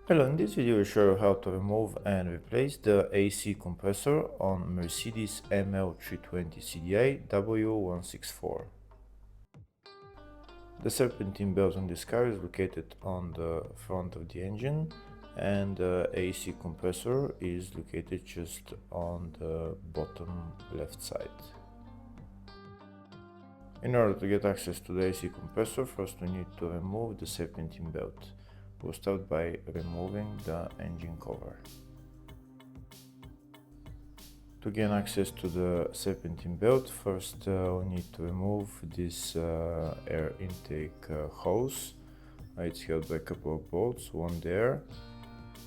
Hello, in this video I will show you how to remove and replace the AC compressor on Mercedes ML320 CDI W164. The serpentine belt on this car is located on the front of the engine, and the AC compressor is located just on the bottom left side. In order to get access to the AC compressor, first we need to remove the serpentine belt. We'll start by removing the engine cover. To gain access to the serpentine belt, first we need to remove this air intake hose. It's held by a couple of bolts, one there.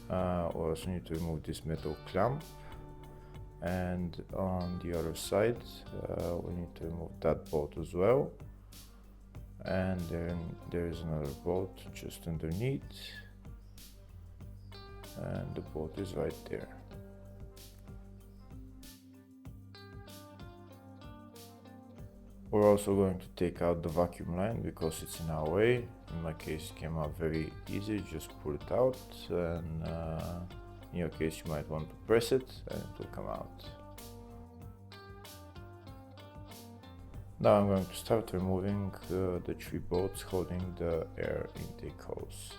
We also need to remove this metal clamp, and on the other side we need to remove that bolt as well. And then there is another bolt just underneath, and the bolt is right there. We're also going to take out the vacuum line because it's in our way. In my case it came out very easy, just pull it out, and in your case you might want to press it and it will come out. Now I'm going to start removing the three bolts holding the air intake hose.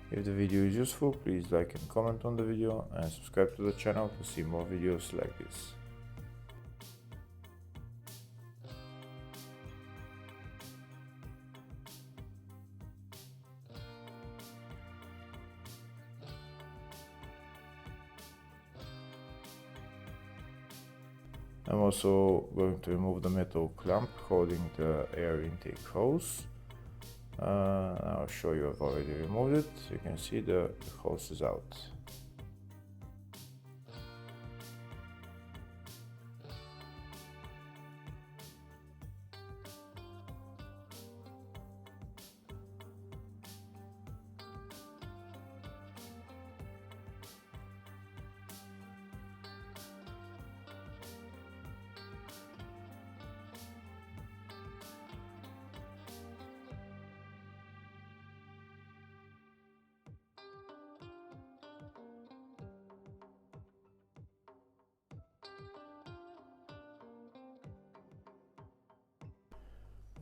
If the video is useful, please like and comment on the video and subscribe to the channel to see more videos like this. I'm also going to remove the metal clamp holding the air intake hose. I'll show you, I've already removed it. You can see the hose is out.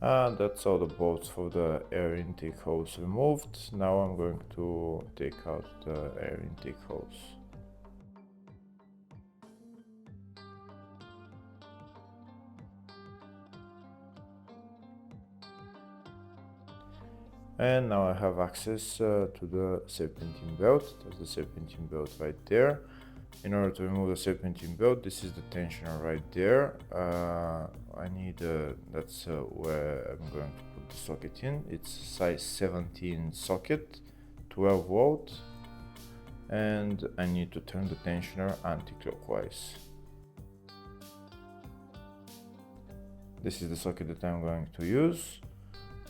And that's all the bolts for the air intake hose removed. Now I'm going to take out the air intake hose. And now I have access to the serpentine belt. There's the serpentine belt right there. In order to remove the serpentine belt, this is the tensioner right there. I need, that's where I'm going to put the socket in. It's size 17 socket, 12 volt, and I need to turn the tensioner anti-clockwise. This is the socket that I'm going to use,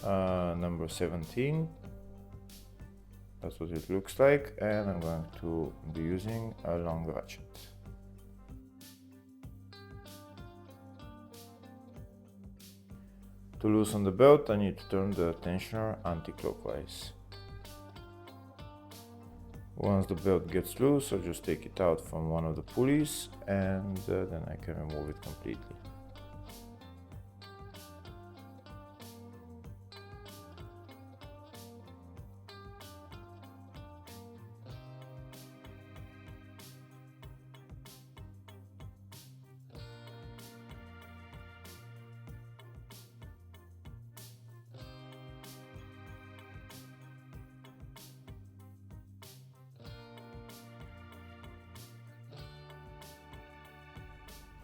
number 17. That's what it looks like, and I'm going to be using a long ratchet. To loosen the belt, I need to turn the tensioner anti-clockwise. Once the belt gets loose, I'll just take it out from one of the pulleys, and then I can remove it completely.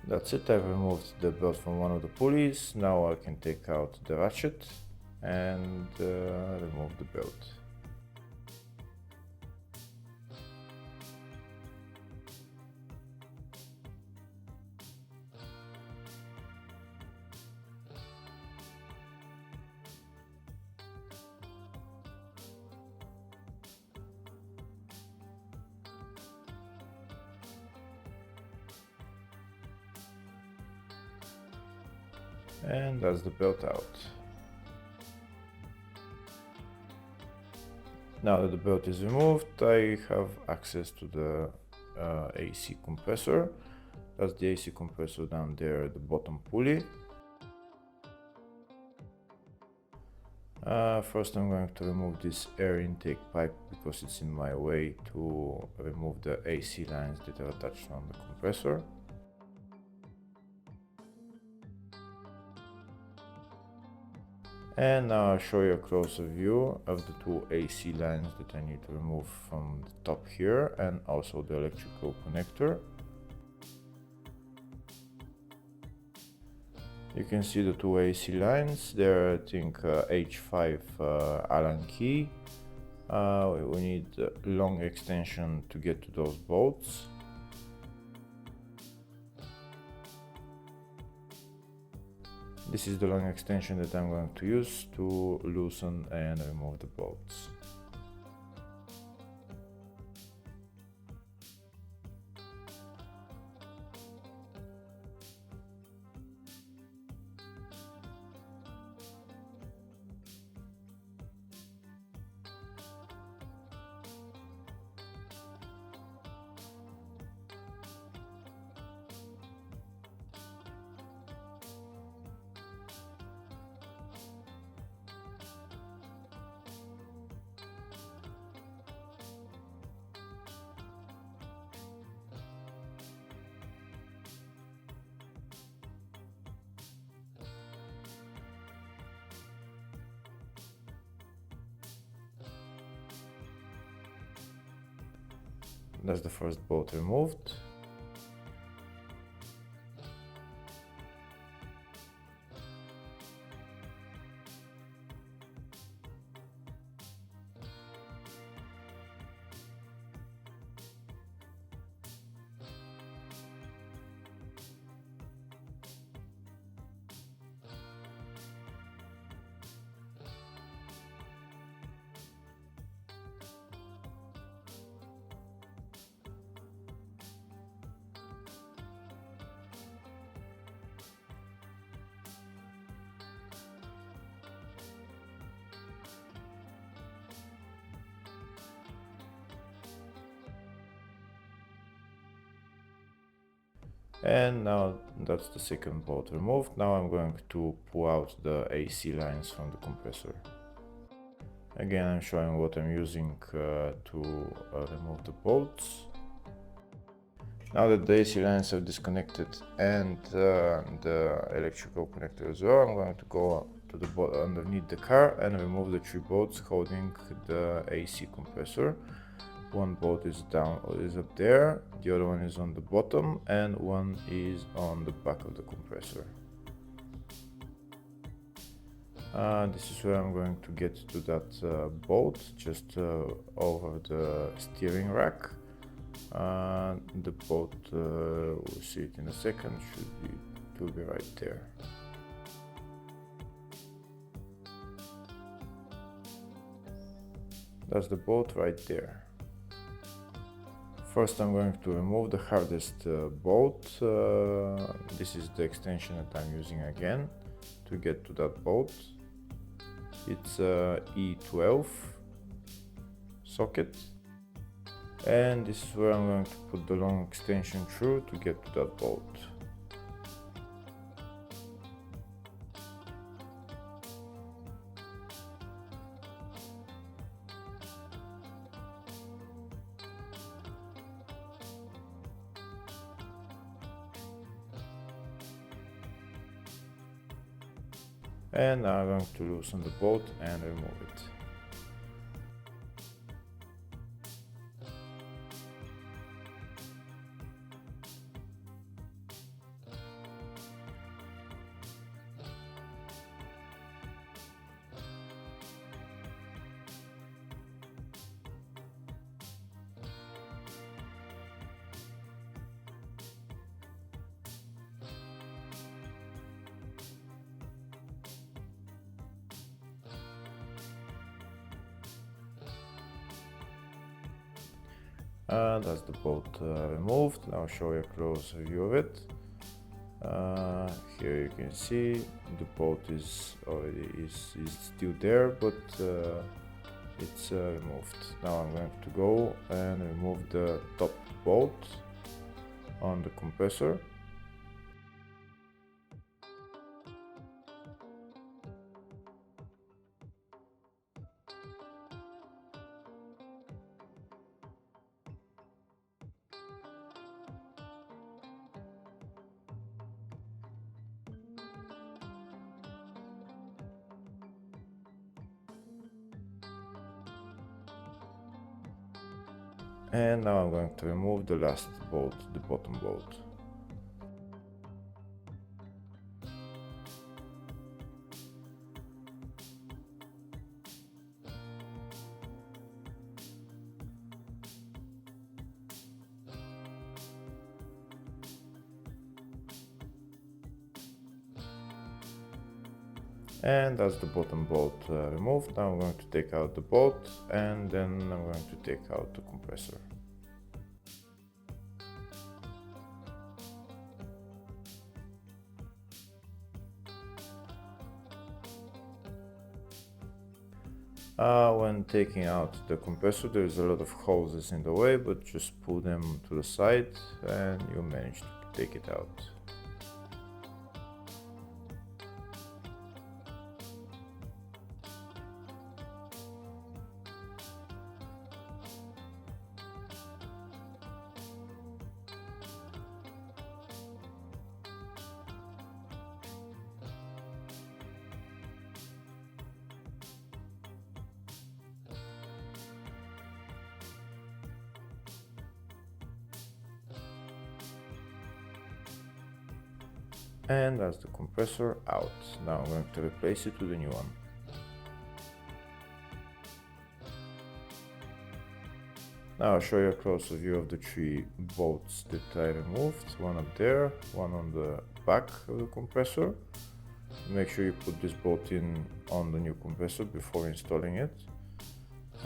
That's it, I've removed the belt from one of the pulleys. Now I can take out the ratchet and remove the belt. And that's the belt out. Now that the belt is removed, I have access to the AC compressor. That's the AC compressor down there at the bottom pulley. First I'm going to remove this air intake pipe because it's in my way to remove the AC lines that are attached on the compressor. And now I'll show you a closer view of the two AC lines that I need to remove from the top here, and also the electrical connector. You can see the two AC lines. They're, I think, H5 Allen key. We need a long extension to get to those bolts. This is the long extension that I'm going to use to loosen and remove the bolts. That's the first bolt removed. And now that's the second bolt removed. Now I'm going to pull out the AC lines from the compressor. Again, I'm showing what I'm using to remove the bolts. Now that the AC lines are disconnected and the electrical connector as well, I'm going to go to the underneath the car and remove the 3 bolts holding the AC compressor. One bolt is up there, the other one is on the bottom, and one is on the back of the compressor. This is where I'm going to get to that bolt, just over the steering rack. The bolt, we'll see it in a second, it will be right there. That's the bolt right there. First I'm going to remove the hardest bolt. This is the extension that I'm using again to get to that bolt. It's a E12 socket. And this is where I'm going to put the long extension through to get to that bolt. And now I'm going to loosen the bolt and remove it. That's the bolt removed. Now I'll show you a closer view of it. Here you can see the bolt is already still there, but it's removed. Now I'm going to go and remove the top bolt on the compressor. And now I'm going to remove the last bolt, the bottom bolt. And that's the bottom bolt removed. Now I'm going to take out the bolt, and then I'm going to take out the compressor. When taking out the compressor, there's a lot of hoses in the way, but just pull them to the side and you manage to take it out. And that's the compressor out. Now I'm going to replace it with a new one. Now I'll show you a closer view of the three bolts that I removed. One up there, one on the back of the compressor. Make sure you put this bolt in on the new compressor before installing it.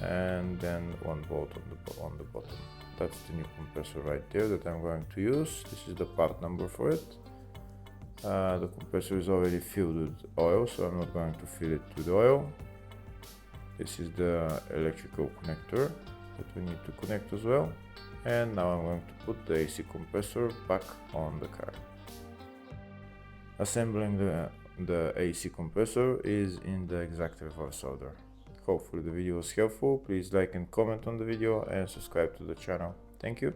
And then one bolt on the bottom. That's the new compressor right there that I'm going to use. This is the part number for it. The compressor is already filled with oil, so I'm not going to fill it with oil. This is the electrical connector that we need to connect as well. And now I'm going to put the AC compressor back on the car. Assembling the AC compressor is in the exact reverse order. Hopefully the video was helpful. Please like and comment on the video and subscribe to the channel. Thank you.